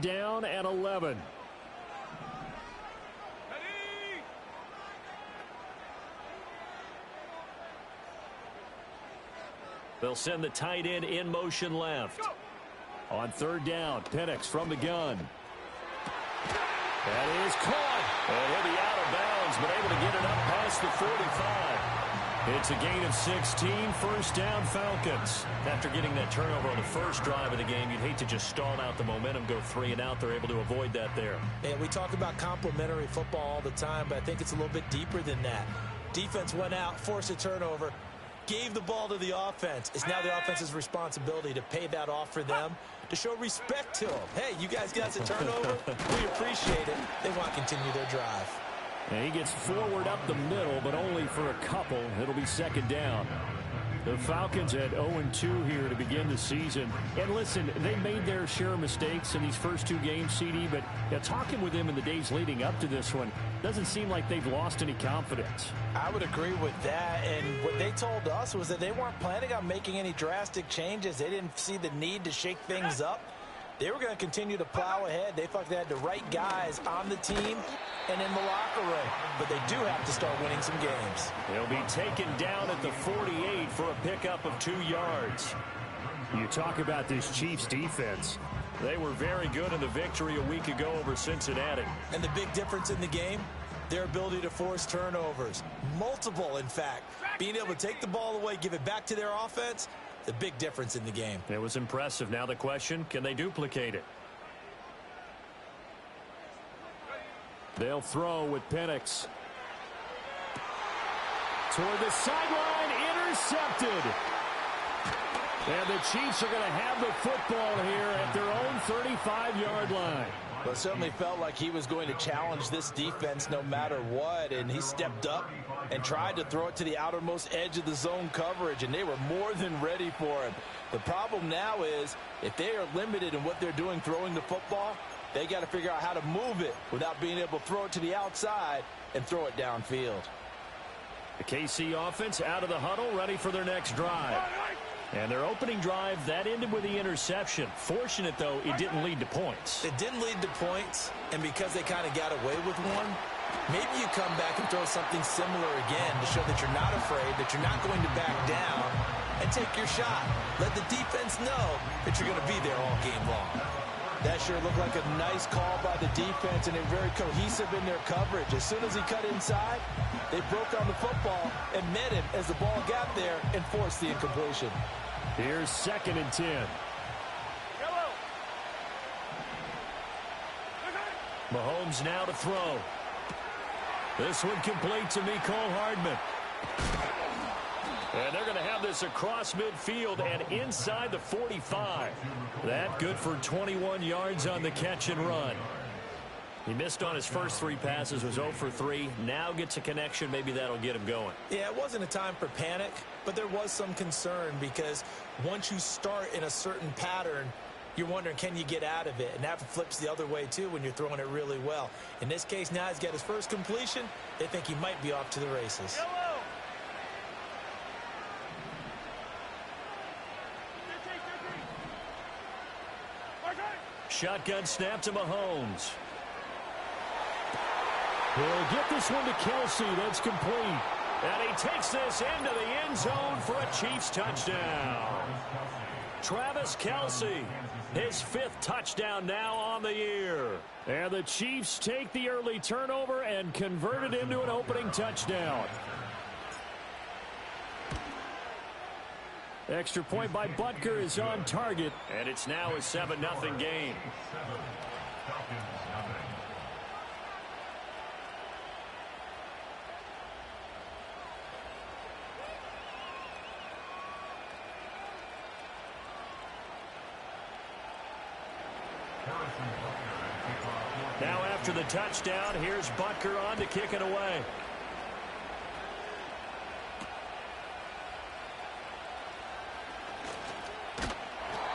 down and 11. They'll send the tight end in motion left. On third down, Penix from the gun. That is caught. And he'll be out of bounds, but able to get it up past the 45. It's a gain of 16, first down Falcons. After getting that turnover on the first drive of the game, you'd hate to just stall out the momentum, go 3 and out. They're able to avoid that there. Yeah, we talk about complementary football all the time, but I think it's a little bit deeper than that. Defense went out, forced a turnover, gave the ball to the offense. It's now the offense's responsibility to pay that off for them, to show respect to them. Hey, you guys got a turnover? We appreciate it. They want to continue their drive. And he gets forward up the middle, but only for a couple. It'll be second down. The Falcons at 0-2 here to begin the season. And listen, they made their share of mistakes in these first 2 games, CD, but talking with them in the days leading up to this one, doesn't seem like they've lost any confidence. I would agree with that, and what they told us was that they weren't planning on making any drastic changes. They didn't see the need to shake things up. They were going to continue to plow ahead. They felt they had the right guys on the team and in the locker room. But they do have to start winning some games. They'll be taken down at the 48 for a pickup of 2 yards. You talk about this Chiefs defense. They were very good in the victory a week ago over Cincinnati. And the big difference in the game, their ability to force turnovers. Multiple, in fact. Being able to take the ball away, give it back to their offense, the big difference in the game. It was impressive. Now the question, can they duplicate it? They'll throw with Penix. Toward the sideline, intercepted. And the Chiefs are going to have the football here at their own 35-yard line. Well, it certainly felt like he was going to challenge this defense no matter what, and he stepped up and tried to throw it to the outermost edge of the zone coverage, and they were more than ready for him. The problem now is if they are limited in what they're doing throwing the football, they got to figure out how to move it without being able to throw it to the outside and throw it downfield. The KC offense out of the huddle, ready for their next drive. And their opening drive, that ended with the interception. Fortunate, though, it didn't lead to points. It didn't lead to points, and because they kind of got away with one, maybe you come back and throw something similar again to show that you're not afraid, that you're not going to back down, and take your shot. Let the defense know that you're going to be there all game long. That sure looked like a nice call by the defense, and they're very cohesive in their coverage. As soon as he cut inside, they broke on the football and met him as the ball got there and forced the incompletion. Here's 2nd and 10. Mahomes now to throw. This one complete to Mecole Hardman. And they're going to have this across midfield and inside the 45. That good for 21 yards on the catch and run. He missed on his first 3 passes, was 0 for 3. Now gets a connection. Maybe that'll get him going. Yeah, it wasn't a time for panic, but there was some concern because once you start in a certain pattern, you're wondering, can you get out of it? And that flips the other way, too, when you're throwing it really well. In this case, now he's got his first completion. They think he might be off to the races. Shotgun snap to Mahomes. He'll get this one to Kelsey. That's complete. And he takes this into the end zone for a Chiefs touchdown. Travis Kelce, his 5th touchdown now on the year. And the Chiefs take the early turnover and convert it into an opening touchdown. Extra point by Butker is on target. And it's now a 7-0 game. Now after the touchdown, here's Butker on to kick it away.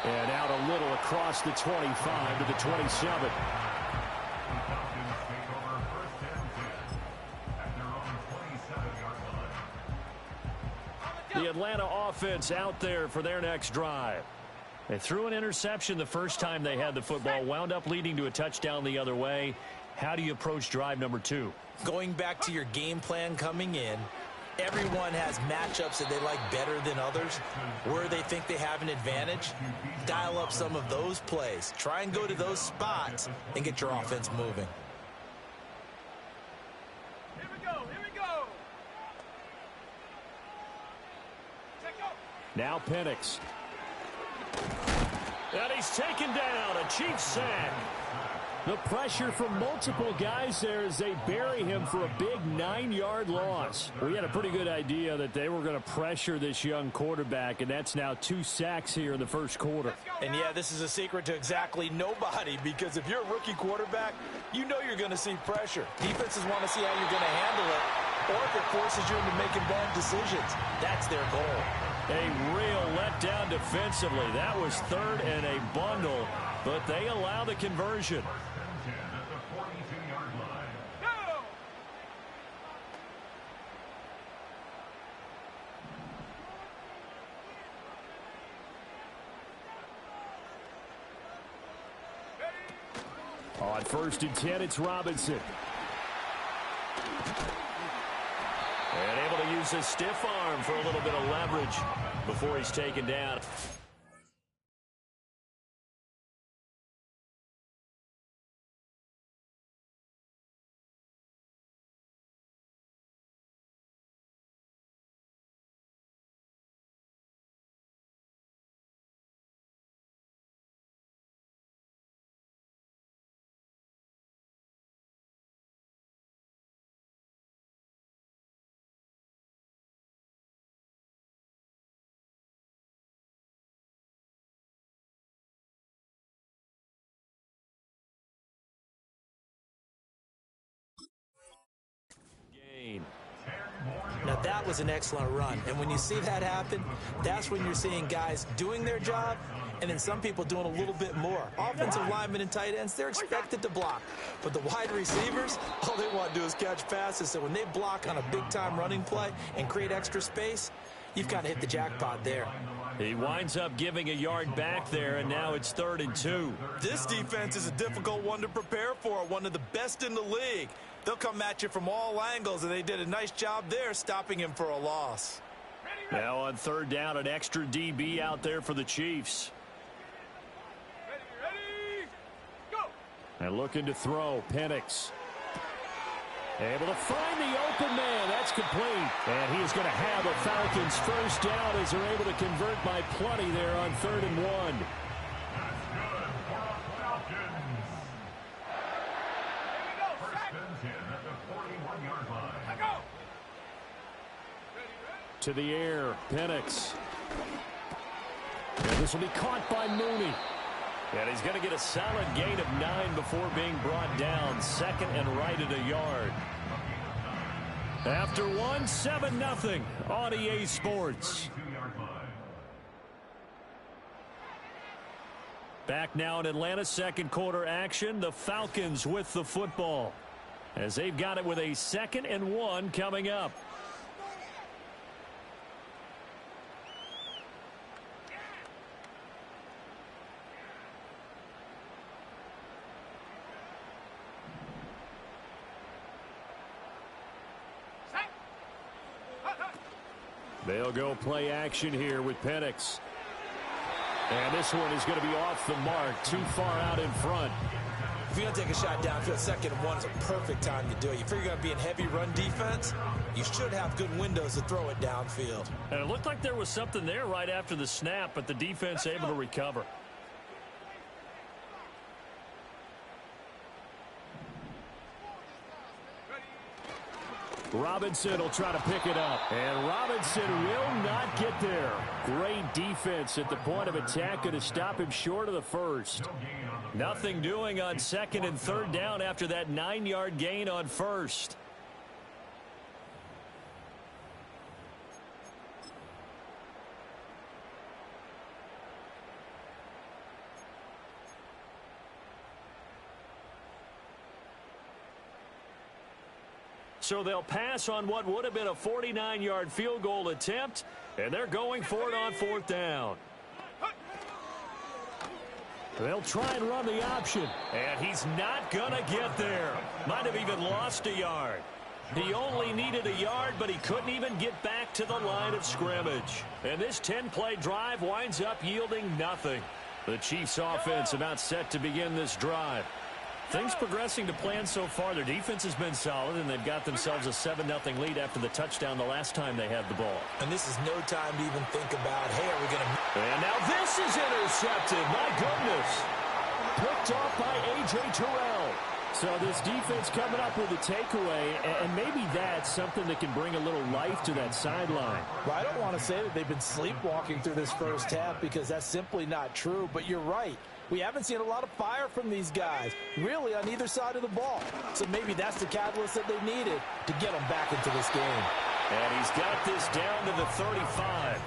And out a little across the 25 to the 27. The Atlanta offense out there for their next drive. They threw an interception the first time they had the football, wound up leading to a touchdown the other way. How do you approach drive number 2? Going back to your game plan coming in, everyone has matchups that they like better than others, where they think they have an advantage. Dial up some of those plays. Try and go to those spots and get your offense moving. Here we go, here we go. Now Penix. And he's taken down, a Chiefs sack. The pressure from multiple guys there as they bury him for a big 9-yard loss. We had a pretty good idea that they were going to pressure this young quarterback, and that's now 2 sacks here in the first quarter. And yeah, this is a secret to exactly nobody, because if you're a rookie quarterback, you know you're going to see pressure. Defenses want to see how you're going to handle it, or if it forces you into making bad decisions. That's their goal. A real letdown defensively. That was 3rd and a bundle, but they allow the conversion. On 1st and 10, it's Robinson. And able to use his stiff arm for a little bit of leverage before he's taken down. Now, that was an excellent run. And when you see that happen, that's when you're seeing guys doing their job and then some people doing a little bit more. Offensive linemen and tight ends, they're expected to block. But the wide receivers, all they want to do is catch passes. So when they block on a big-time running play and create extra space, you've kind of hit the jackpot there. He winds up giving a yard back there, and now it's 3rd and 2. This defense is a difficult one to prepare for, one of the best in the league. They'll come at you from all angles, and they did a nice job there stopping him for a loss. Now on 3rd down, an extra DB out there for the Chiefs. Ready, go. And looking to throw, Penix. Able to find the open man. That's complete. And he's going to have a Falcons first down as they're able to convert by plenty there on 3rd and 1. To the air, Penix. And this will be caught by Mooney. And he's going to get a solid gain of 9 before being brought down. 2nd and right at a yard. After 1, 7-0 on EA Sports. Back now in Atlanta, 2nd quarter action. The Falcons with the football, as they've got it with a 2nd and 1 coming up. They'll go play action here with Penix. And this one is going to be off the mark, too far out in front. If you're going to take a shot downfield, 2nd and 1 is a perfect time to do it. You figure you're going to be in heavy run defense, you should have good windows to throw it downfield. And it looked like there was something there right after the snap, but the defense able to recover. Robinson will try to pick it up. And Robinson will not get there. Great defense at the point of attack, going to stop him short of the first. Nothing doing on 2nd and 3rd down after that 9-yard gain on 1st. So they'll pass on what would have been a 49-yard field goal attempt, and they're going for it on 4th down. They'll try and run the option. And he's not going to get there. Might have even lost a yard. He only needed a yard, but he couldn't even get back to the line of scrimmage. And this 10-play drive winds up yielding nothing. The Chiefs offense about set to begin this drive. Things progressing to plan so far. Their defense has been solid, and they've got themselves a 7-0 lead after the touchdown the last time they had the ball. And this is no time to even think about, hey, are we going to... And now this is intercepted. My goodness. Picked off by A.J. Terrell. So this defense coming up with a takeaway, and maybe that's something that can bring a little life to that sideline. Well, I don't want to say that they've been sleepwalking through this first half because that's simply not true, but you're right. We haven't seen a lot of fire from these guys, really, on either side of the ball. So maybe that's the catalyst that they needed to get them back into this game. And he's got this down to the 35.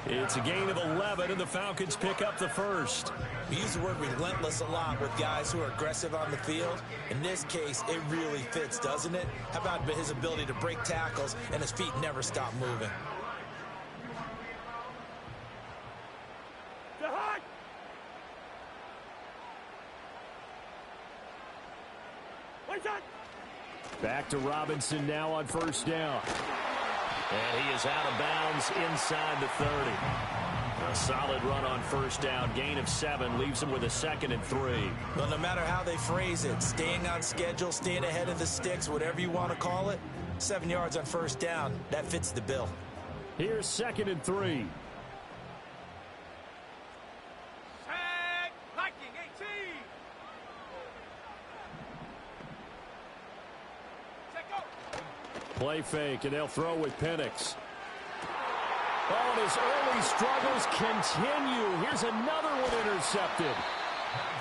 It's a gain of 11, and the Falcons pick up the first. We use the word relentless a lot with guys who are aggressive on the field. In this case, it really fits, doesn't it? How about his ability to break tackles and his feet never stop moving? Back to Robinson now on first down. And he is out of bounds inside the 30. A solid run on first down. Gain of 7 leaves him with a 2nd and 3. Well, no matter how they phrase it, staying on schedule, staying ahead of the sticks, whatever you want to call it, 7 yards on first down, that fits the bill. Here's 2nd and 3. Play fake, and they'll throw with Penix. Oh, and his early struggles continue. Here's another one intercepted.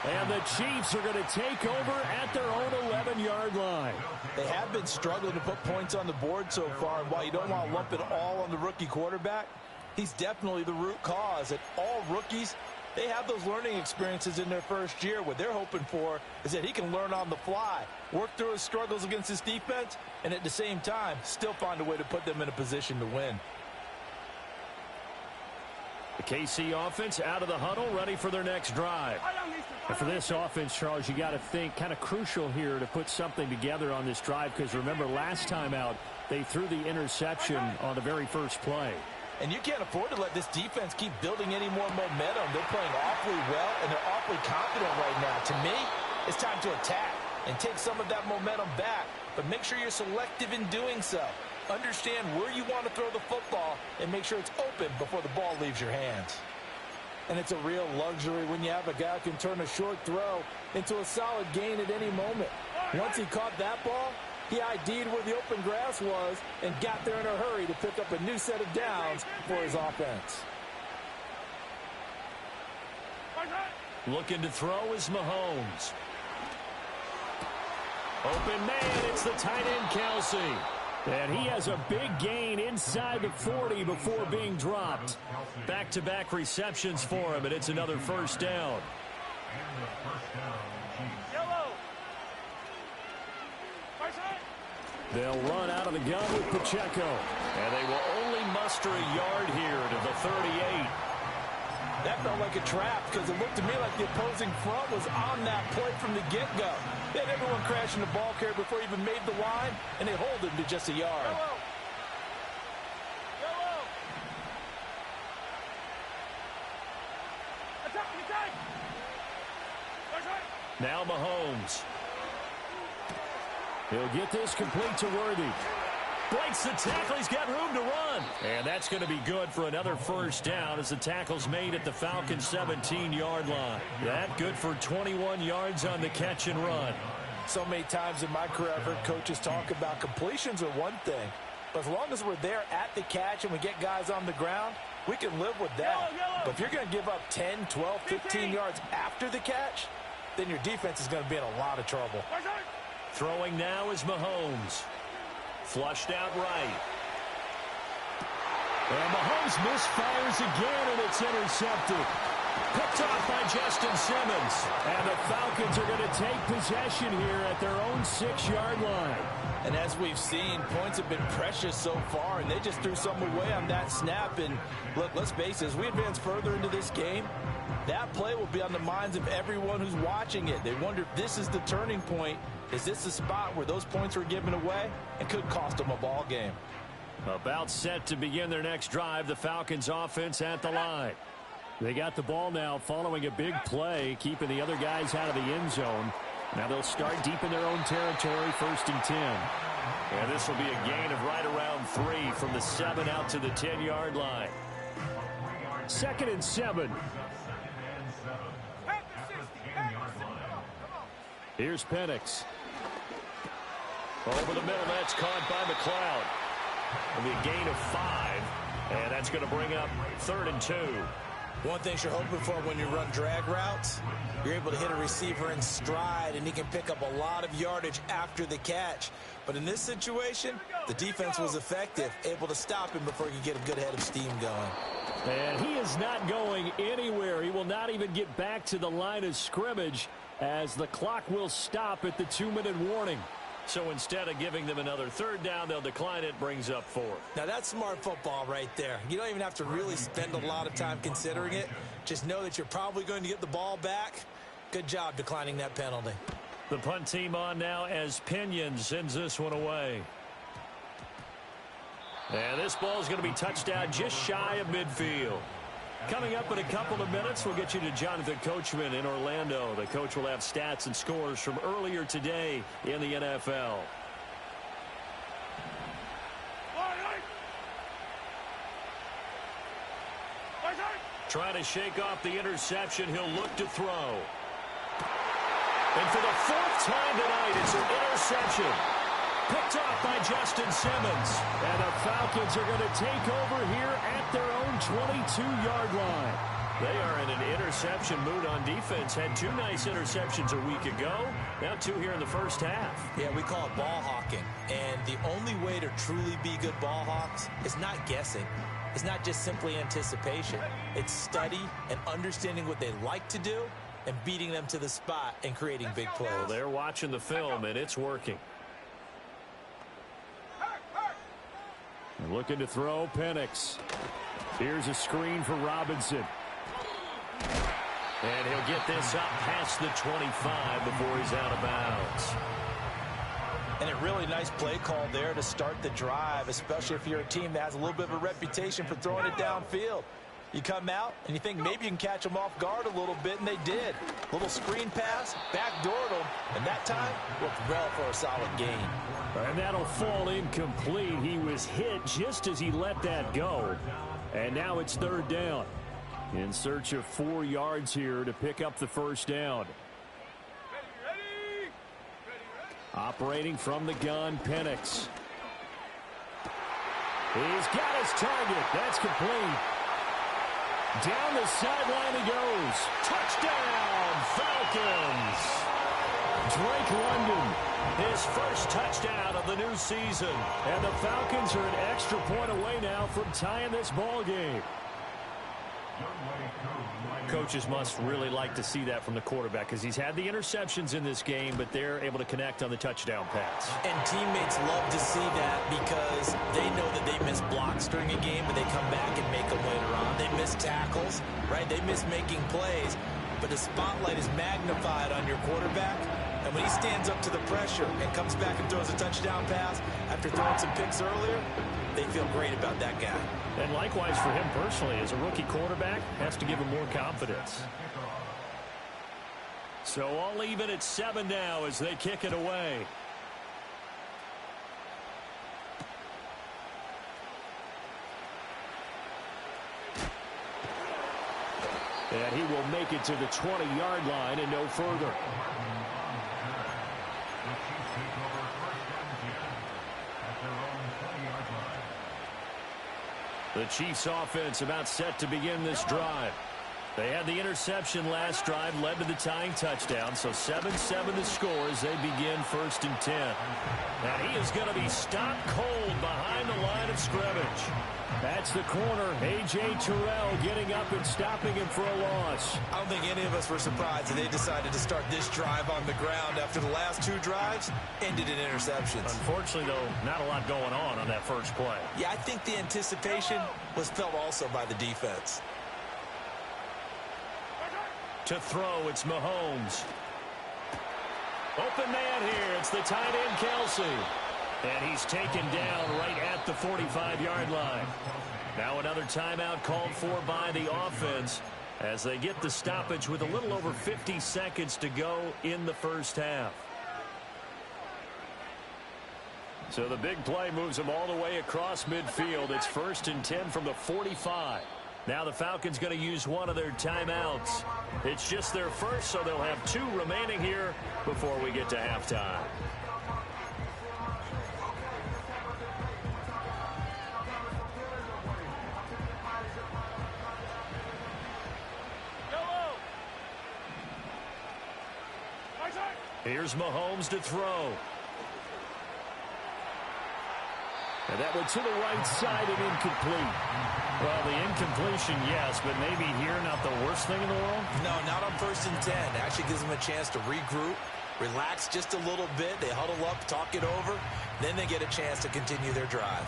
And the Chiefs are going to take over at their own 11-yard line. They have been struggling to put points on the board so far, and while you don't want to lump it all on the rookie quarterback, he's definitely the root cause. And all rookies, they have those learning experiences in their first year. What they're hoping for is that he can learn on the fly, work through his struggles against his defense, and at the same time, still find a way to put them in a position to win. The KC offense out of the huddle, ready for their next drive. And for this offense, Charles, you got to think kind of crucial here to put something together on this drive, because remember last time out, they threw the interception on the very first play. And you can't afford to let this defense keep building any more momentum. They're playing awfully well, and they're awfully confident right now. To me, it's time to attack and take some of that momentum back, but make sure you're selective in doing so. Understand where you want to throw the football and make sure it's open before the ball leaves your hands. And it's a real luxury when you have a guy who can turn a short throw into a solid gain at any moment. Once he caught that ball, he ID'd where the open grass was and got there in a hurry to pick up a new set of downs for his offense. Looking to throw is Mahomes. Open man, it's the tight end Kelce. And he has a big gain inside the 40 before being dropped. Back-to-back receptions for him, and it's another first down. They'll run out of the gun with Pacheco. And they will only muster a yard here to the 38. That felt like a trap because it looked to me like the opposing front was on that play from the get-go. They had everyone crashing the ball carrier before he even made the line, and they hold him to just a yard. Now Mahomes. He'll get this complete to Worthy. Breaks the tackle. He's got room to run. And that's going to be good for another first down as the tackle's made at the Falcons' 17-yard line. That good for 21 yards on the catch and run. So many times in my career, I've heard coaches talk about completions are one thing. But as long as we're there at the catch and we get guys on the ground, we can live with that. But if you're going to give up 10, 12, 15 yards after the catch, then your defense is going to be in a lot of trouble. Throwing now is Mahomes. Flushed out right. And Mahomes misfires again, and it's intercepted. Picked off by Justin Simmons. And the Falcons are going to take possession here at their own 6-yard line. And as we've seen, points have been precious so far, and they just threw some away on that snap. And look, let's face it, as we advance further into this game, that play will be on the minds of everyone who's watching it. They wonder if this is the turning point. Is this the spot where those points were given away and could cost them a ball game? About set to begin their next drive, the Falcons offense at the line. They got the ball now following a big play, keeping the other guys out of the end zone. Now they'll start deep in their own territory, 1st and 10. And this will be a gain of right around 3 from the 7 out to the 10-yard line. 2nd and 7. Here's Penix. Over the middle, that's caught by McLeod. It'll be a gain of 5, and that's going to bring up 3rd and 2. One thing you're hoping for when you run drag routes, you're able to hit a receiver in stride, and he can pick up a lot of yardage after the catch. But in this situation, the defense was effective, able to stop him before he could get a good head of steam going. And he is not going anywhere. He will not even get back to the line of scrimmage as the clock will stop at the 2-minute warning. So instead of giving them another 3rd down, they'll decline it, brings up 4. Now that's smart football right there. You don't even have to really spend a lot of time considering it. Just know that you're probably going to get the ball back. Good job declining that penalty. The punt team on now as Pinion sends this one away. And this ball is going to be touched down just shy of midfield. Coming up in a couple of minutes, we'll get you to Jonathan Coachman in Orlando. The coach will have stats and scores from earlier today in the NFL. Trying to shake off the interception. He'll look to throw. And for the 4th time tonight, it's an interception. Picked off by Justin Simmons. And the Falcons are going to take over here at their own 22-yard line. They are in an interception mood on defense. Had 2 nice interceptions a week ago. Now 2 here in the first half. Yeah, we call it ball hawking. And the only way to truly be good ball hawks is not guessing. It's not just simply anticipation. It's study and understanding what they like to do and beating them to the spot and creating big plays. Well, they're watching the film, and it's working. And looking to throw, Penix. Here's a screen for Robinson. And he'll get this up past the 25 before he's out of bounds. And a really nice play call there to start the drive, especially if you're a team that has a little bit of a reputation for throwing it downfield. You come out and you think maybe you can catch them off guard a little bit, and they did. Little screen pass, backdoored them, and that time worked well for a solid gain. And that'll fall incomplete. He was hit just as he let that go. And now it's 3rd down. In search of 4 yards here to pick up the 1st down. Operating from the gun, Penix. He's got his target. That's complete. Down the sideline he goes. Touchdown, Falcons. Drake London, his first touchdown of the new season. And the Falcons are an extra point away now from tying this ball game. Coaches must really like to see that from the quarterback because he's had the interceptions in this game, but they're able to connect on the touchdown pass. And teammates love to see that because they know that they miss blocks during a game, but they come back and make them later on. They miss tackles, right? They miss making plays, but the spotlight is magnified on your quarterback. And when he stands up to the pressure and comes back and throws a touchdown pass after throwing some picks earlier, they feel great about that guy. And likewise for him personally, as a rookie quarterback, has to give him more confidence. So all even at 7 now as they kick it away. And he will make it to the 20-yard line and no further. The Chiefs offense about set to begin this drive. They had the interception last drive, led to the tying touchdown. So 7-7 the score as they begin 1st and 10. And he is going to be stopped cold behind the line of scrimmage. That's the corner, A.J. Terrell, getting up and stopping him for a loss. I don't think any of us were surprised that they decided to start this drive on the ground after the last 2 drives ended in interceptions. Unfortunately, though, not a lot going on that first play. Yeah, I think the anticipation was felt also by the defense. To throw, it's Mahomes. Open man here. It's the tight end, Kelsey. And he's taken down right at the 45-yard line. Now another timeout called for by the offense as they get the stoppage with a little over 50 seconds to go in the first half. So the big play moves them all the way across midfield. It's 1st and 10 from the 45. Now the Falcons going to use one of their timeouts. It's just their first, so they'll have 2 remaining here before we get to halftime. Here's Mahomes to throw. And that went to the right side and incomplete. Well, the incompletion, yes, but maybe here not the worst thing in the world? No, not on 1st and 10. Actually gives them a chance to regroup, relax just a little bit. They huddle up, talk it over. Then they get a chance to continue their drive.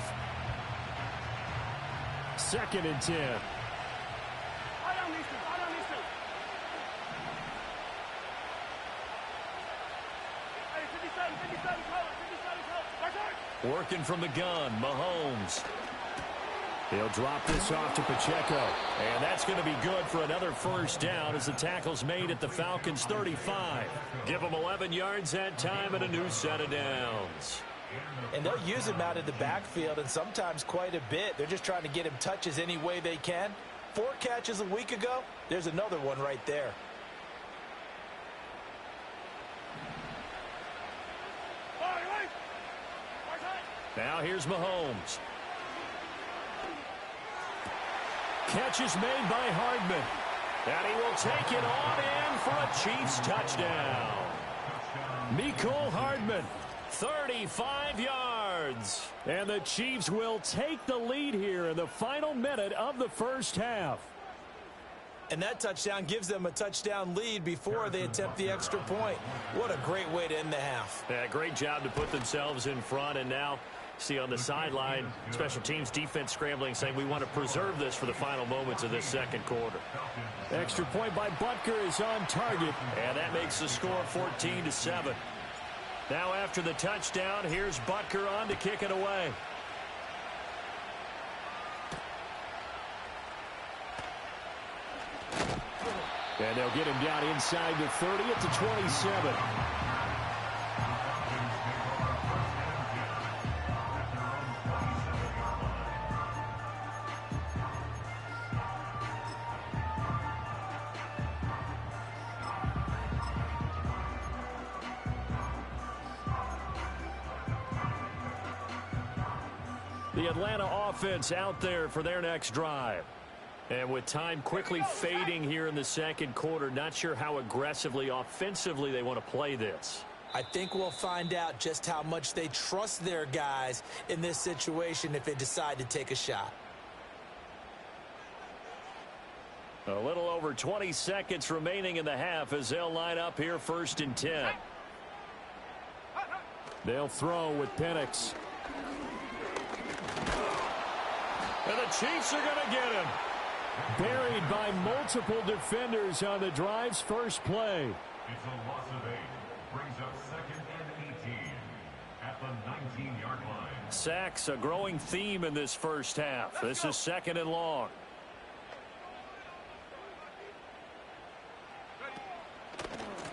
2nd and 10. Working from the gun, Mahomes. He'll drop this off to Pacheco. And that's going to be good for another first down as the tackle's made at the Falcons' 35. Give them 11 yards that time and a new set of downs. And they'll use him out in the backfield and sometimes quite a bit. They're just trying to get him touches any way they can. 4 catches a week ago. There's another one right there. Now here's Mahomes. Catch is made by Hardman. And he will take it on in for a Chiefs touchdown. Mecole Hardman, 35 yards. And the Chiefs will take the lead here in the final minute of the first half. And that touchdown gives them a touchdown lead before they attempt the extra point. What a great way to end the half. Yeah, great job to put themselves in front, and now see on the sideline, special teams defense scrambling, saying we want to preserve this for the final moments of this second quarter. Extra point by Butker is on target, and that makes the score 14-7. Now after the touchdown, here's Butker on to kick it away. And they'll get him down inside the 30 at the 27. The Atlanta offense out there for their next drive. And with time quickly fading here in the second quarter, not sure how aggressively, offensively they want to play this. I think we'll find out just how much they trust their guys in this situation if they decide to take a shot. A little over 20 seconds remaining in the half as they'll line up here 1st and 10. They'll throw with Penix. And the Chiefs are going to get him. Buried by multiple defenders on the drive's first play. It's a loss of 8. Brings up 2nd and 18 at the 19-yard line. Sacks, a growing theme in this first half. This is 2nd and long.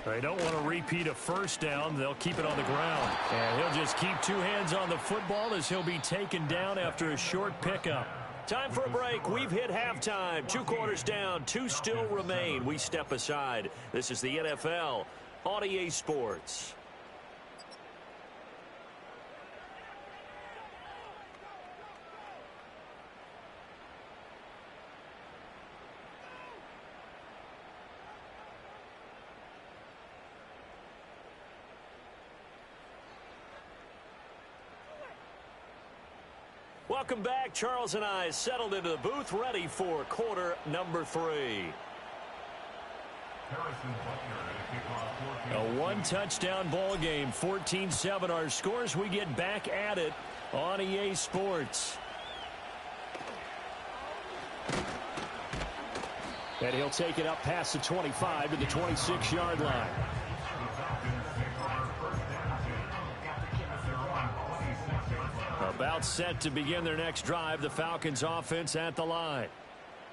They don't want to repeat a first down. They'll keep it on the ground. And he'll just keep 2 hands on the football as he'll be taken down after a short pickup. Time for a break. We've hit halftime. 2 quarters down. 2 still remain. We step aside. This is the NFL on EA Sports. Welcome back. Charles and I settled into the booth, ready for quarter number 3. A one-touchdown ball game, 14-7 our scores. We get back at it on EA Sports. And he'll take it up past the 25 to the 26-yard line. About set to begin their next drive, the Falcons offense at the line.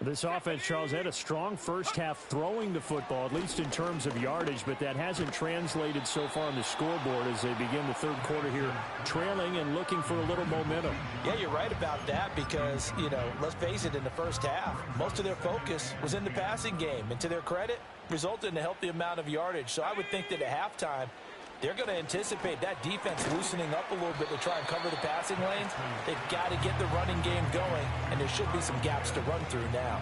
This offense, Charles, had a strong first half throwing the football, at least in terms of yardage, but that hasn't translated so far on the scoreboard as they begin the third quarter here, trailing and looking for a little momentum. Yeah, you're right about that because, let's face it, in the first half, most of their focus was in the passing game. And to their credit, resulted in a healthy amount of yardage. So I would think that at halftime, they're going to anticipate that defense loosening up a little bit to try and cover the passing lanes. They've got to get the running game going, and there should be some gaps to run through now.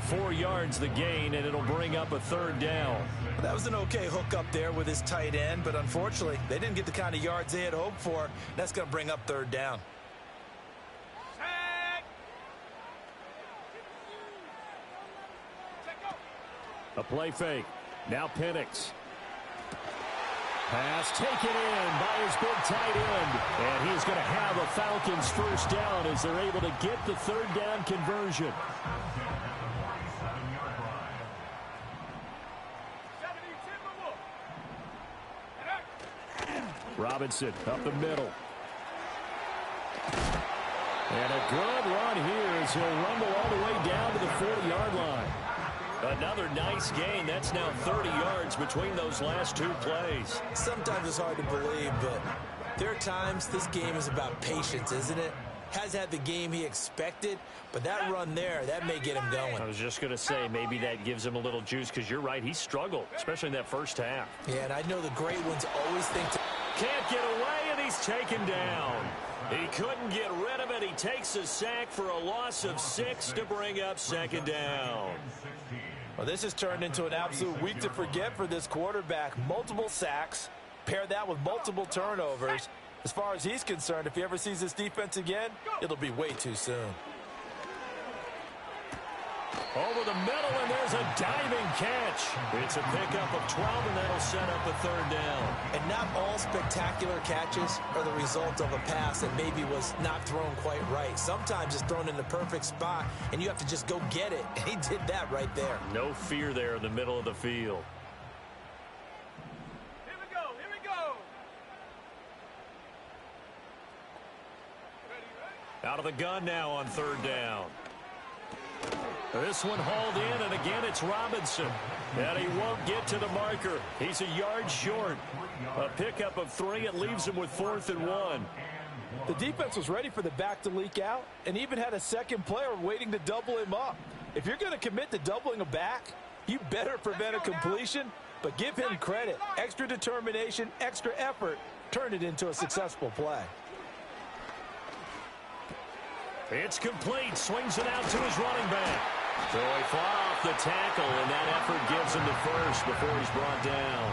4 yards the gain, and it'll bring up a third down. Well, that was an okay hook up there with his tight end, but unfortunately, they didn't get the kind of yards they had hoped for. That's going to bring up third down. A play fake. Now Penix. Pass taken in by his big tight end. And he's going to have a Falcons first down as they're able to get the third down conversion. Robinson up the middle. And a good run here as he'll rumble all the way down to the 40-yard line. Another nice gain. That's now 30 yards between those last 2 plays. Sometimes it's hard to believe, but there are times this game is about patience, isn't it? Has had the game he expected, but that run there, that may get him going. I was just going to say, maybe that gives him a little juice because you're right. He struggled, especially in that first half. Yeah, and I know the great ones always think can't get away, and he's taken down. He couldn't get rid of it. He takes a sack for a loss of 6 to bring up second down. Well, this has turned into an absolute week to forget for this quarterback. Multiple sacks, pair that with multiple turnovers. As far as he's concerned, if he ever sees this defense again, it'll be way too soon. Over the middle, and there's a diving catch. It's a pickup of 12, and that'll set up a third down. And not all spectacular catches are the result of a pass that maybe was not thrown quite right. Sometimes it's thrown in the perfect spot, and you have to just go get it. And he did that right there. No fear there in the middle of the field. Here we go, here we go. Ready? Out of the gun now on third down. This one hauled in, and again it's Robinson. And he won't get to the marker. He's a yard short. A pickup of 3. It leaves him with 4th and 1. The defense was ready for the back to leak out and even had a second player waiting to double him up. If you're going to commit to doubling a back, you better prevent a completion, but give him credit. Extra determination, extra effort, turned it into a successful play. It's complete. Swings it out to his running back. So he fought off the tackle, and that effort gives him the first before he's brought down.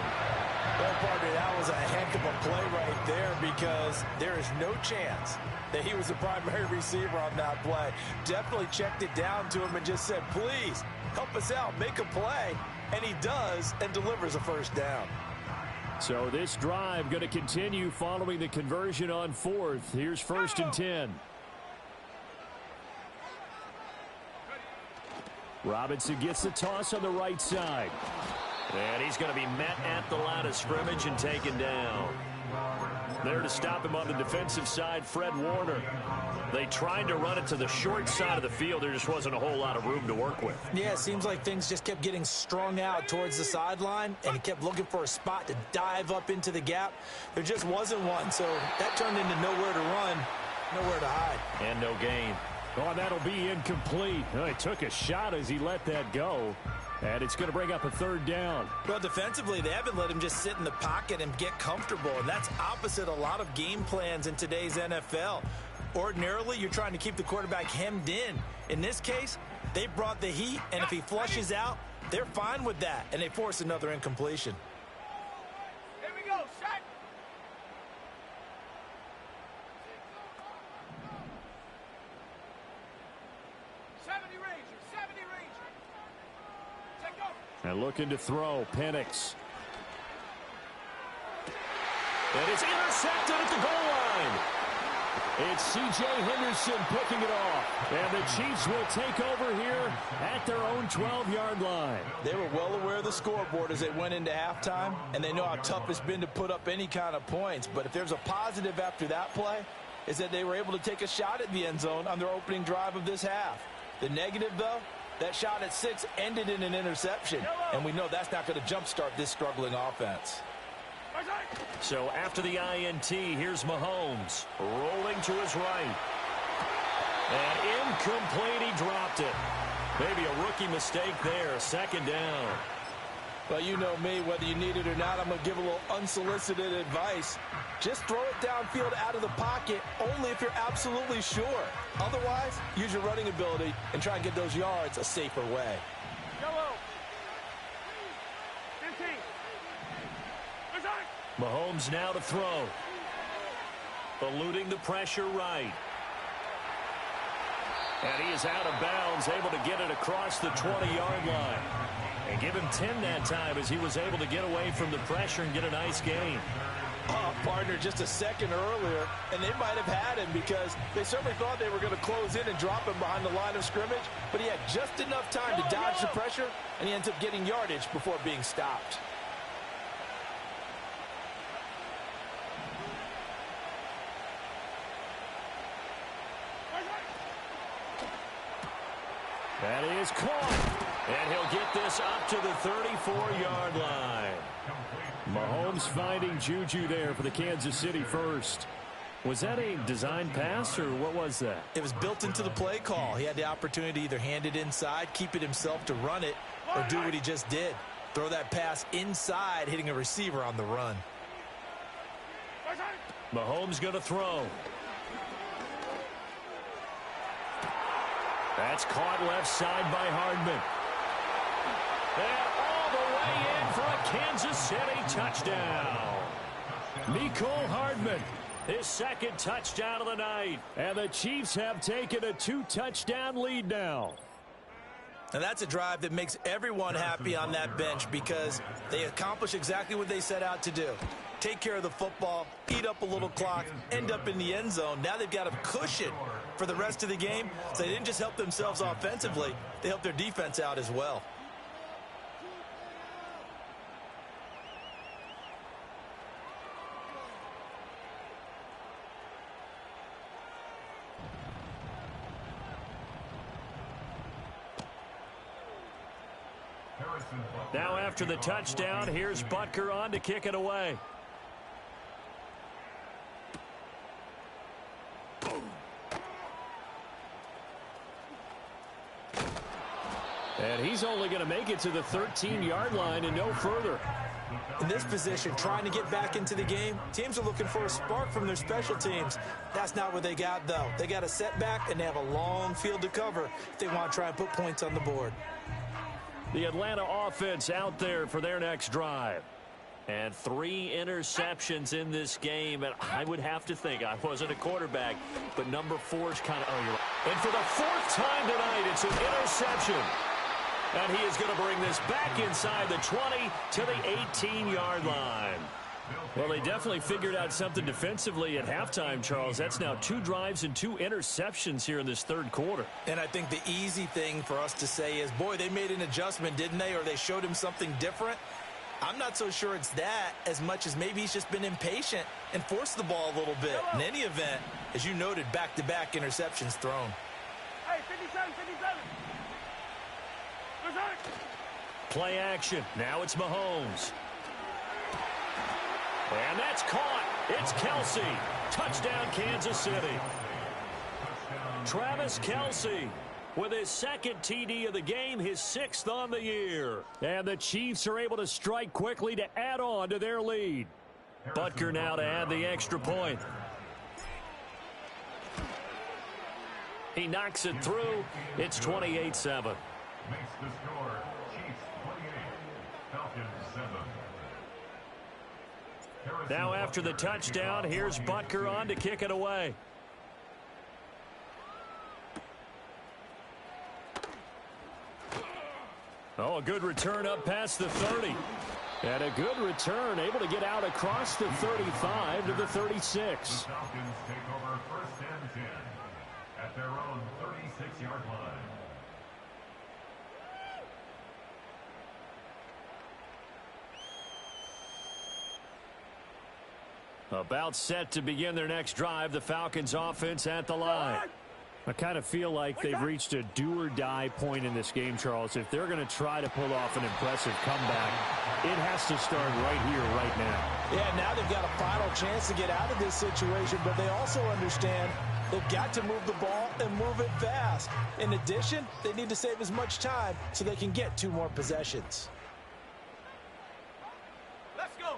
Well, partner, that was a heck of a play right there because there is no chance that he was the primary receiver on that play. Definitely checked it down to him and just said, please, help us out, make a play. And he does and delivers a first down. So this drive going to continue following the conversion on 4th. Here's 1st and 10. Robinson gets the toss on the right side. And he's going to be met at the line of scrimmage and taken down. There to stop him on the defensive side, Fred Warner. They tried to run it to the short side of the field. There just wasn't a whole lot of room to work with. Yeah, it seems like things just kept getting strung out towards the sideline, and he kept looking for a spot to dive up into the gap. There just wasn't one, so that turned into nowhere to run, nowhere to hide. And no gain. Oh, that'll be incomplete. Oh, he took a shot as he let that go. And it's going to bring up a third down. Well, defensively, they haven't let him just sit in the pocket and get comfortable, and that's opposite a lot of game plans in today's NFL. Ordinarily, you're trying to keep the quarterback hemmed in. In this case, they brought the heat, and if he flushes out, they're fine with that, and they force another incompletion. Here we go, shot. And looking to throw, Penix. And it's intercepted at the goal line. It's C.J. Henderson picking it off. And the Chiefs will take over here at their own 12-yard line. They were well aware of the scoreboard as they went into halftime, and they know how tough it's been to put up any kind of points. But if there's a positive after that play, is that they were able to take a shot at the end zone on their opening drive of this half. The negative, though, that shot at 6 ended in an interception, and we know that's not going to jumpstart this struggling offense. So after the INT, here's Mahomes rolling to his right. And incomplete, he dropped it. Maybe a rookie mistake there, second down. Well, you know me, whether you need it or not, I'm going to give a little unsolicited advice. Just throw it downfield out of the pocket only if you're absolutely sure. Otherwise, use your running ability and try and get those yards a safer way. Yellow. 15. Mahomes now to throw. Eluding the pressure right. And he is out of bounds, able to get it across the 20-yard line. And give him 10 that time as he was able to get away from the pressure and get a nice gain. Partner just a second earlier, and they might have had him because they certainly thought they were going to close in and drop him behind the line of scrimmage, but he had just enough time to dodge the pressure, and he ends up getting yardage before being stopped. That is caught. And he'll get this up to the 34-yard line. Mahomes finding Juju there for the Kansas City first. Was that a design pass, or what was that? It was built into the play call. He had the opportunity to either hand it inside, keep it himself to run it, or do what he just did. Throw that pass inside, hitting a receiver on the run. Mahomes going to throw. That's caught left side by Hardman. And all the way in for a Kansas City touchdown. Mecole Hardman, his second touchdown of the night. And the Chiefs have taken a 2-touchdown lead now. And that's a drive that makes everyone happy on that bench because they accomplish exactly what they set out to do. Take care of the football, eat up a little clock, end up in the end zone. Now they've got a cushion for the rest of the game. So they didn't just help themselves offensively, they helped their defense out as well. Now after the touchdown, here's Butker on to kick it away. And he's only going to make it to the 13-yard line and no further. In this position, trying to get back into the game, teams are looking for a spark from their special teams. That's not what they got, though. They got a setback, and they have a long field to cover if they want to try and put points on the board. The Atlanta offense out there for their next drive. And 3 interceptions in this game. And I would have to think, I wasn't a quarterback, but number 4 is kind of, oh, you're right. And for the 4th time tonight, it's an interception. And he is going to bring this back inside the 20 to the 18-yard line. Well, they definitely figured out something defensively at halftime, Charles. That's now 2 drives and 2 interceptions here in this third quarter. And I think the easy thing for us to say is, boy, they made an adjustment, didn't they? Or they showed him something different. I'm not so sure it's that as much as maybe he's just been impatient and forced the ball a little bit. In any event, as you noted, back-to-back interceptions thrown. Hey, 57, 57. Play action. Now it's Mahomes. And that's caught. It's Kelce. Touchdown, Kansas City. Travis Kelce with his second TD of the game, his 6th on the year. And the Chiefs are able to strike quickly to add on to their lead. Butker now to add the extra point. He knocks it through. It's 28-7. Makes the score Chiefs 28, Falcons 7. Now after the touchdown, here's Butker on to kick it away. Oh, a good return up past the 30. And a good return, able to get out across the 35 to the 36. The Falcons take over 1st and 10 at their own 36-yard line. About set to begin their next drive, the Falcons offense at the line. I kind of feel like they've reached a do-or-die point in this game, Charles. If they're going to try to pull off an impressive comeback, it has to start right here, right now. Yeah, now they've got a final chance to get out of this situation, but they also understand they've got to move the ball and move it fast. In addition, they need to save as much time so they can get 2 more possessions. Let's go.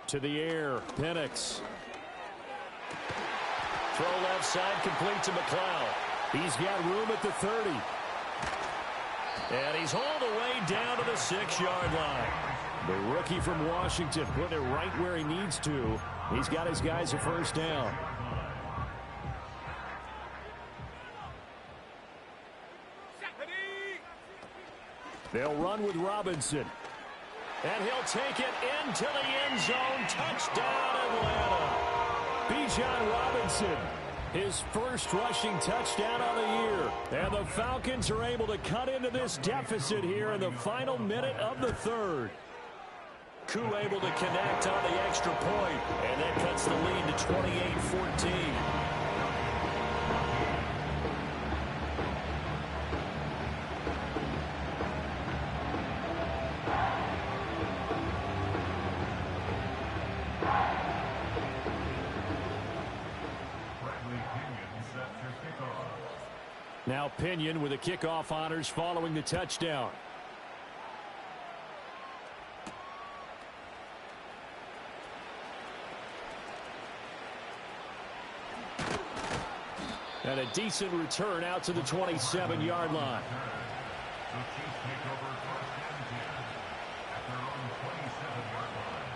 To the air, Penix. Throw left side, complete to McLeod. He's got room at the 30. And he's hauled away down to the 6-yard line. The rookie from Washington putting it right where he needs to. He's got his guys a first down. They'll run with Robinson. And he'll take it into the end zone. Touchdown, Atlanta. Bijan Robinson, his first rushing touchdown of the year. And the Falcons are able to cut into this deficit here in the final minute of the 3rd. Koo able to connect on the extra point. And that cuts the lead to 28-14. Now Pinion with the kickoff honors following the touchdown. And a decent return out to the 27-yard line. The Chiefs take over 1st and 10 at their own 27-yard line.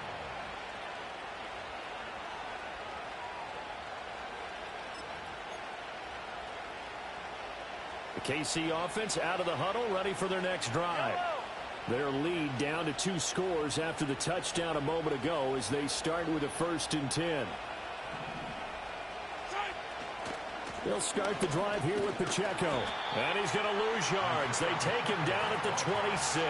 The KC offense out of the huddle, ready for their next drive. Their lead down to 2 scores after the touchdown a moment ago as they start with a 1st and 10. They'll start the drive here with Pacheco. And he's going to lose yards. They take him down at the 26.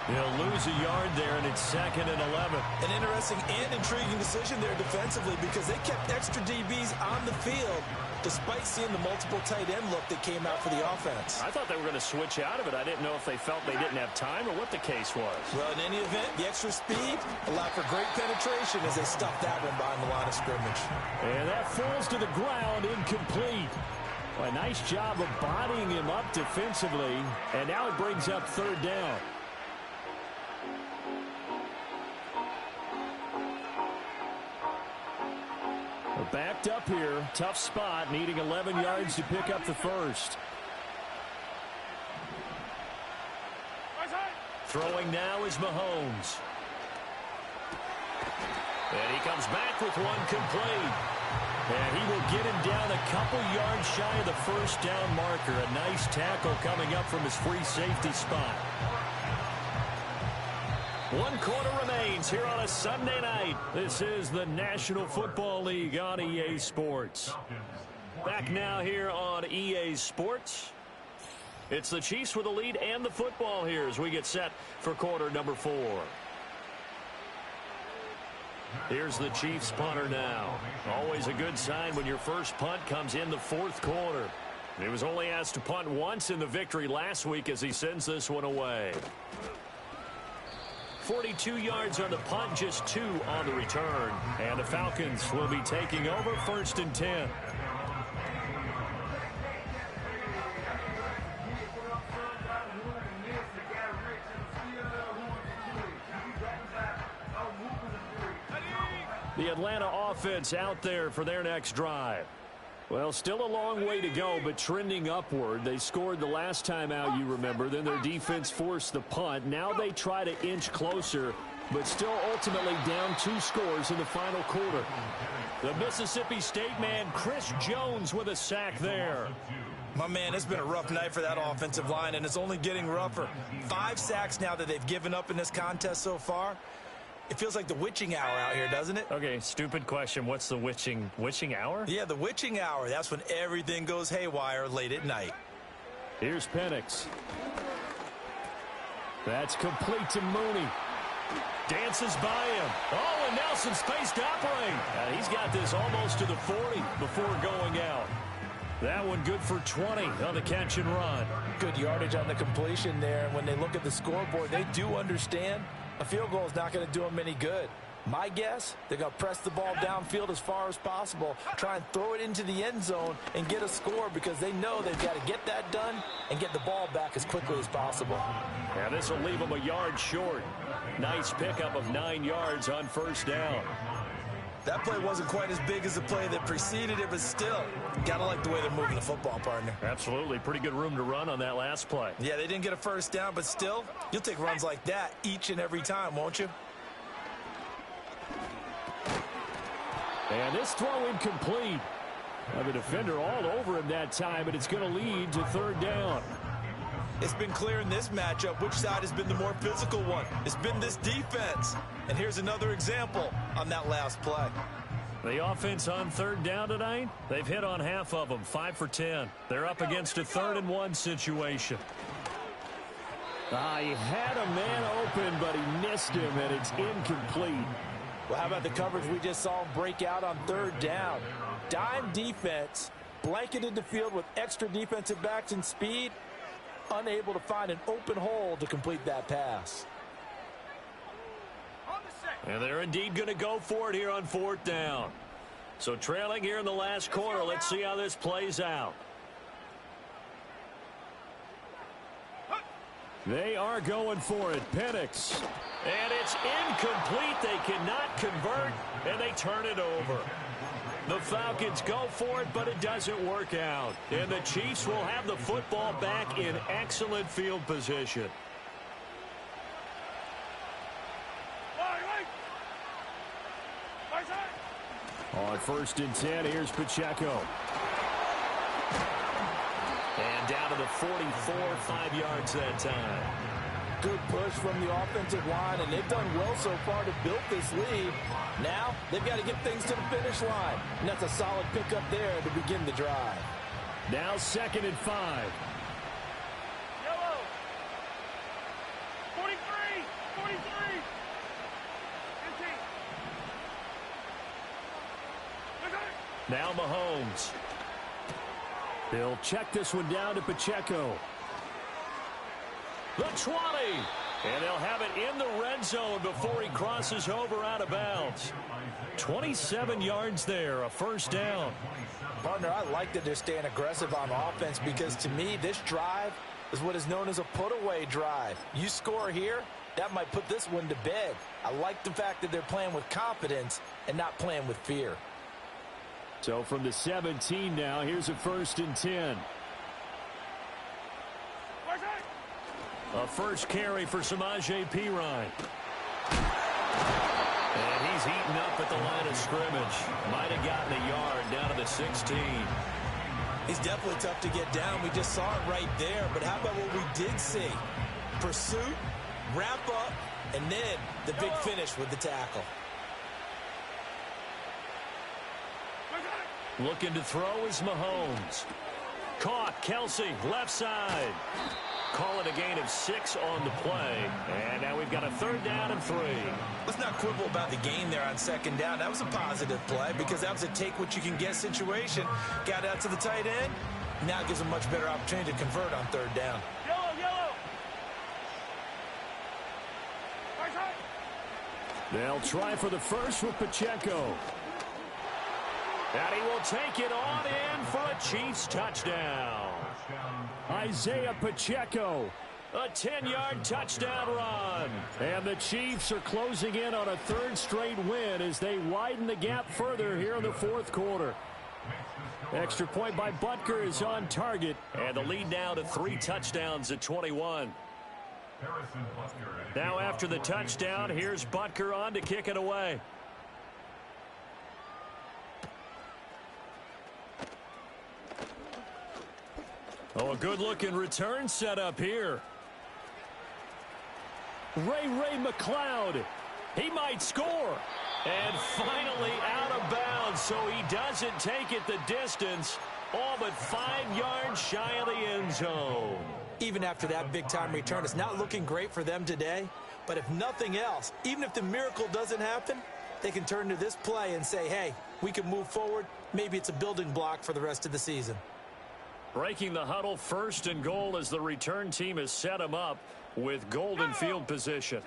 He'll lose a yard there, and it's 2nd and 11. An interesting and intriguing decision there defensively because they kept extra DBs on the field despite seeing the multiple tight end look that came out for the offense. I thought they were going to switch out of it. I didn't know if they felt they didn't have time or what the case was. Well, in any event, the extra speed allowed for great penetration as they stuffed that one behind the line of scrimmage. And that falls to the ground, incomplete. Well, a nice job of bodying him up defensively, and now it brings up 3rd down. Backed up here, tough spot, needing 11 yards to pick up the 1st. Throwing now is Mahomes. And he comes back with one complete. And he will get him down a couple yards shy of the 1st down marker. A nice tackle coming up from his free safety spot. 1 quarter remains here on a Sunday night. This is the National Football League on EA Sports. Back now here on EA Sports. It's the Chiefs with the lead and the football here as we get set for quarter number 4. Here's the Chiefs punter now. Always a good sign when your first punt comes in the 4th quarter. He was only asked to punt once in the victory last week as he sends this one away. 42 yards on the punt, just 2 on the return. And the Falcons will be taking over 1st and 10. The Atlanta offense out there for their next drive. Well, still a long way to go, but trending upward. They scored the last time out, you remember. Then their defense forced the punt. Now they try to inch closer, but still ultimately down 2 scores in the final quarter. The Mississippi State man, Chris Jones, with a sack there. My man, it's been a rough night for that offensive line, and it's only getting rougher. 5 sacks now that they've given up in this contest so far. It feels like the witching hour out here, doesn't it? Okay, stupid question. What's the witching hour? Yeah, the witching hour. That's when everything goes haywire late at night. Here's Penix. That's complete to Mooney. Dances by him. Oh, and Nelson space to operate. He's got this almost to the 40 before going out. That one good for 20 on the catch and run. Good yardage on the completion there. And when they look at the scoreboard, they do understand a field goal is not going to do them any good. My guess, they're going to press the ball downfield as far as possible, try and throw it into the end zone and get a score because they know they've got to get that done and get the ball back as quickly as possible. Yeah, this will leave them a yard short. Nice pickup of 9 yards on first down. That play wasn't quite as big as the play that preceded it, but still, gotta like the way they're moving the football, partner. Absolutely. Pretty good room to run on that last play. Yeah, they didn't get a first down, but still, you'll take runs like that each and every time, won't you? And this throw incomplete. The defender all over him that time, and it's going to lead to third down. It's been clear in this matchup which side has been the more physical one. It's been this defense. And here's another example on that last play. The offense on third down tonight, they've hit on half of them, 5 for 10. They're up against a 3rd and 1 situation. He had a man open, but he missed him, and it's incomplete. Well, how about the coverage we just saw him break out on third down? Dime defense, blanketed the field with extra defensive backs and speed, unable to find an open hole to complete that pass. And they're indeed going to go for it here on 4th down. So trailing here in the last quarter. Let's see how this plays out. They are going for it. Penix. And it's incomplete. They cannot convert, and they turn it over. The Falcons go for it, but it doesn't work out. And the Chiefs will have the football back in excellent field position. On 1st and 10, here's Pacheco. And down to the 44, 5 yards that time. Good push from the offensive line, and they've done well so far to build this lead. Now, they've got to get things to the finish line. And that's a solid pickup there to begin the drive. Now 2nd and 5. Yellow. 43. 43. 15. Now Mahomes. They'll check this one down to Pacheco. The 20. And they'll have it in the red zone before he crosses over out of bounds. 27 yards there, a 1st down. Partner, I like that they're staying aggressive on offense because to me, this drive is what is known as a put-away drive. You score here, that might put this one to bed. I like the fact that they're playing with confidence and not playing with fear. So from the 17 now, here's a 1st and 10. A first carry for Samaje Perine. And he's heating up at the line of scrimmage. Might have gotten a yard down to the 16. He's definitely tough to get down. We just saw it right there. But how about what we did see? Pursuit, wrap up, and then the big finish with the tackle. Looking to throw is Mahomes. Caught, Kelsey, left side. Call it a gain of 6 on the play. And now we've got a 3rd down and 3. Let's not quibble about the gain there on 2nd down. That was a positive play because that was a take-what-you-can-get situation. Got out to the tight end. Now it gives them a much better opportunity to convert on 3rd down. Yellow, yellow. They'll try for the first with Pacheco. And he will take it on in for a Chiefs touchdown. Isaiah Pacheco, a 10-yard touchdown run. And the Chiefs are closing in on a 3rd straight win as they widen the gap further here in the 4th quarter. Extra point by Butker is on target. And the lead now to 3 touchdowns at 21. Now after the touchdown, here's Butker on to kick it away. Oh, a good-looking return set up here. Ray McLeod. He might score. And finally out of bounds, so he doesn't take it the distance. All but 5 yards shy of the end zone. Even after that big-time return, it's not looking great for them today. But if nothing else, even if the miracle doesn't happen, they can turn to this play and say, hey, we can move forward. Maybe it's a building block for the rest of the season. Breaking the huddle, 1st and goal as the return team has set him up with golden field position.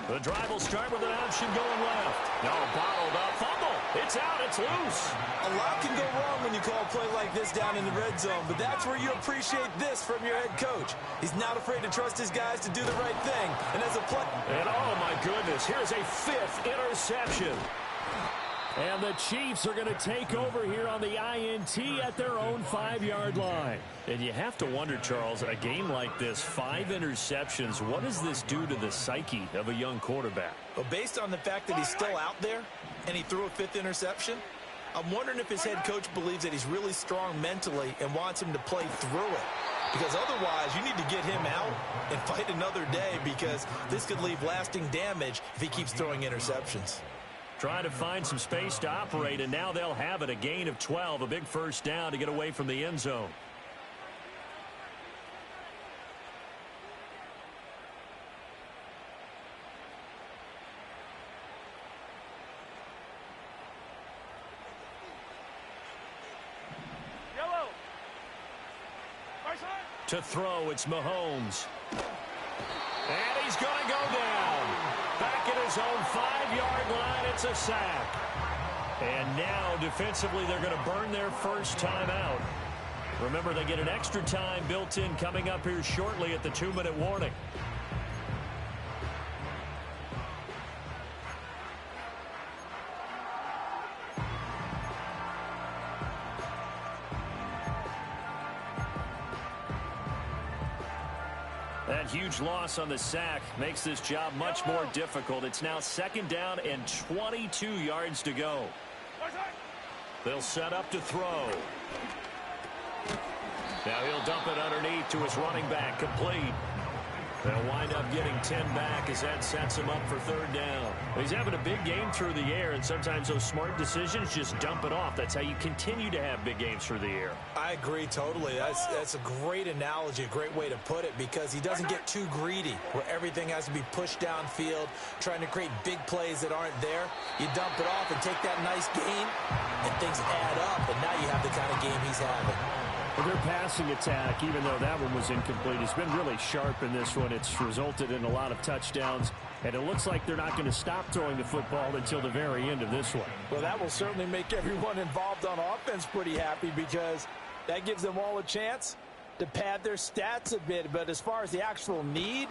The drive will start with an option going left. No, bottled up. Fumble. It's out. It's loose. A lot can go wrong when you call a play like this down in the red zone, but that's where you appreciate this from your head coach. He's not afraid to trust his guys to do the right thing. And as a play... And oh, my goodness, here's a 5th interception. And the Chiefs are going to take over here on the INT at their own 5-yard line. And you have to wonder, Charles, a game like this, 5 interceptions, what does this do to the psyche of a young quarterback? Well, based on the fact that he's still out there and he threw a 5th interception, I'm wondering if his head coach believes that he's really strong mentally and wants him to play through it. Because otherwise, you need to get him out and fight another day, because this could leave lasting damage if he keeps throwing interceptions. Trying to find some space to operate, and now they'll have it. A gain of 12, a big first down to get away from the end zone. Yellow. Right side. To throw, it's Mahomes. And he's going to go down. Back at his own 5-yard line, it's a sack. And now, defensively, they're going to burn their first time out. Remember, they get an extra time built in coming up here shortly at the 2-minute warning. That huge loss on the sack makes this job much more difficult. It's now 2nd down and 22 yards to go. They'll set up to throw. Now he'll dump it underneath to his running back, complete. They'll wind up getting 10 back as that sets him up for 3rd down. He's having a big game through the air, and sometimes those smart decisions just dump it off. That's how you continue to have big games through the air. I agree totally. That's a great analogy, a great way to put it, because he doesn't get too greedy where everything has to be pushed downfield, trying to create big plays that aren't there. You dump it off and take that nice gain, and things add up, and now you have the kind of game he's having. Well, their passing attack, even though that one was incomplete, has been really sharp in this one. It's resulted in a lot of touchdowns, and it looks like they're not going to stop throwing the football until the very end of this one. Well, that will certainly make everyone involved on offense pretty happy, because that gives them all a chance to pad their stats a bit. But as far as the actual need,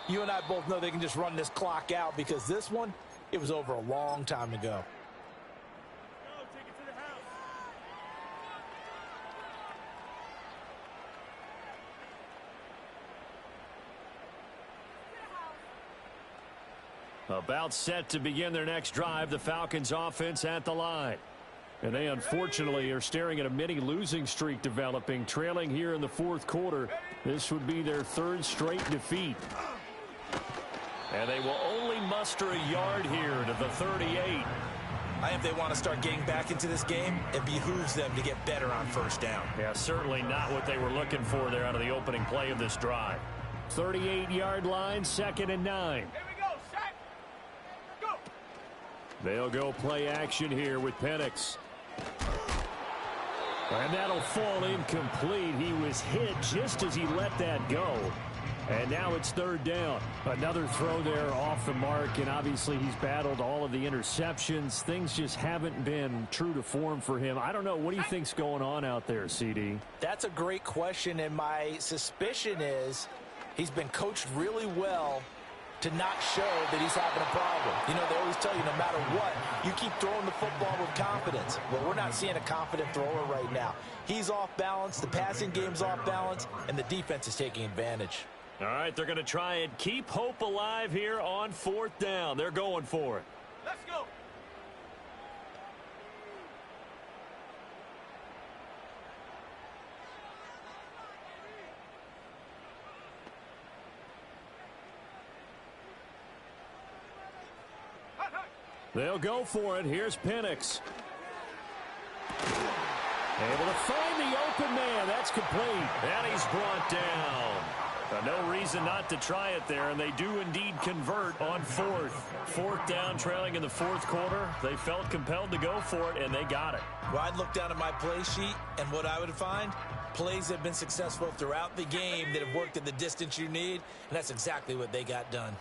you and I both know they can just run this clock out, because this one, it was over a long time ago. About set to begin their next drive, the Falcons offense at the line. And they unfortunately are staring at a mini losing streak developing, trailing here in the 4th quarter. This would be their 3rd straight defeat. And they will only muster a yard here to the 38. I think they want to start getting back into this game, it behooves them to get better on 1st down. Yeah, certainly not what they were looking for there out of the opening play of this drive. 38-yard line, 2nd and 9. They'll go play action here with Penix. And that'll fall incomplete. He was hit just as he let that go. And now it's 3rd down. Another throw there off the mark, and obviously he's battled all of the interceptions. Things just haven't been true to form for him. I don't know. What do you think's going on out there, CD? That's a great question, and my suspicion is he's been coached really well to not show that he's having a problem. You know, they always tell you no matter what, you keep throwing the football with confidence. Well, we're not seeing a confident thrower right now. He's off balance, the passing game's off balance, and the defense is taking advantage. All right, they're going to try and keep hope alive here on 4th down. They're going for it. Let's go. They'll go for it. Here's Penix. Able to find the open man. That's complete. And he's brought down. No reason not to try it there, and they do indeed convert on fourth down, trailing in the fourth quarter. They felt compelled to go for it, and they got it. Well, I'd look down at my play sheet, and what I would find, plays have been successful throughout the game that have worked at the distance you need, and that's exactly what they got done.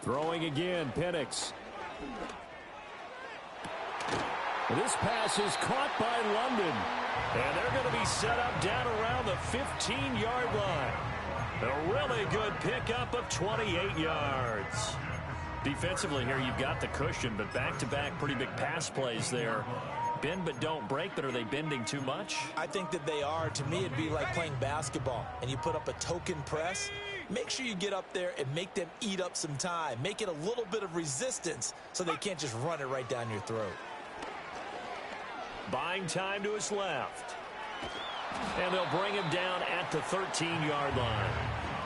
Throwing again, Penix. This pass is caught by London. And they're going to be set up down around the 15-yard line. A really good pickup of 28 yards. Defensively here, you've got the cushion, but back-to-back pretty big pass plays there. Bend but don't break, but are they bending too much? I think that they are. To me, it'd be like playing basketball, and you put up a token press. Make sure you get up there and make them eat up some time. Make it a little bit of resistance so they can't just run it right down your throat. Buying time to his left. And they'll bring him down at the 13-yard line.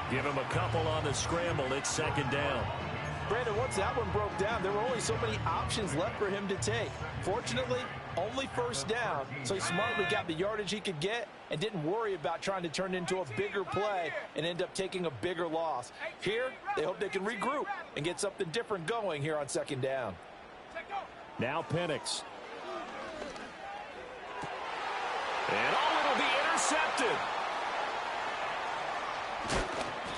Give him a couple on the scramble. It's second down. Brandon, once that one broke down, there were only so many options left for him to take. Fortunately, only first down, so he smartly got the yardage he could get and didn't worry about trying to turn it into a bigger play and end up taking a bigger loss. Here, they hope they can regroup and get something different going here on second down. Now Penix. And it'll be intercepted.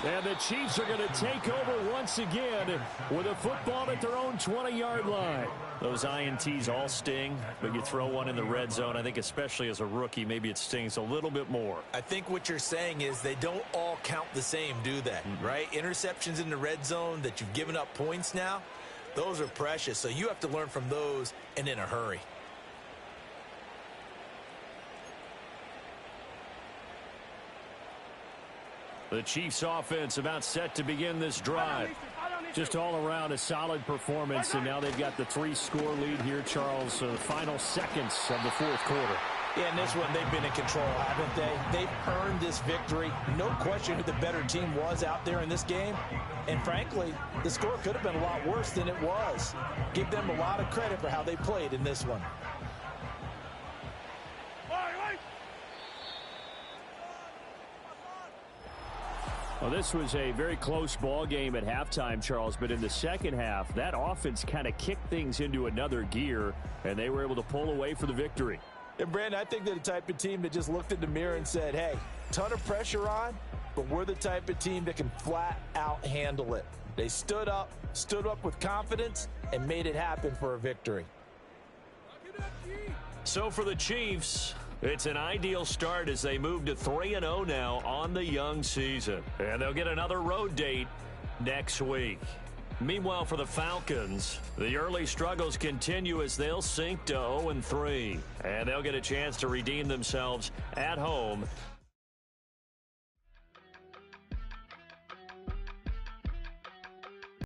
And the Chiefs are going to take over once again with a football at their own 20-yard line. Those INTs all sting, but you throw one in the red zone, I think especially as a rookie, maybe it stings a little bit more. I think what you're saying is they don't all count the same, do they? Right? Interceptions in the red zone that you've given up points now, those are precious. So you have to learn from those and in a hurry. The Chiefs offense about set to begin this drive. Just all around a solid performance, and now they've got the 3-score lead here, Charles. The final seconds of the fourth quarter. Yeah, in this one, they've been in control, haven't they? They've earned this victory. No question who the better team was out there in this game. And frankly, the score could have been a lot worse than it was. Give them a lot of credit for how they played in this one. Well, this was a very close ball game at halftime, Charles, but in the second half, that offense kind of kicked things into another gear, and they were able to pull away for the victory. And, Brandon, I think they're the type of team that just looked in the mirror and said, hey, ton of pressure on, but we're the type of team that can flat out handle it. They stood up with confidence, and made it happen for a victory. So for the Chiefs, it's an ideal start as they move to 3-0 now on the young season. And they'll get another road date next week. Meanwhile, for the Falcons, the early struggles continue as they'll sink to 0-3. And they'll get a chance to redeem themselves at home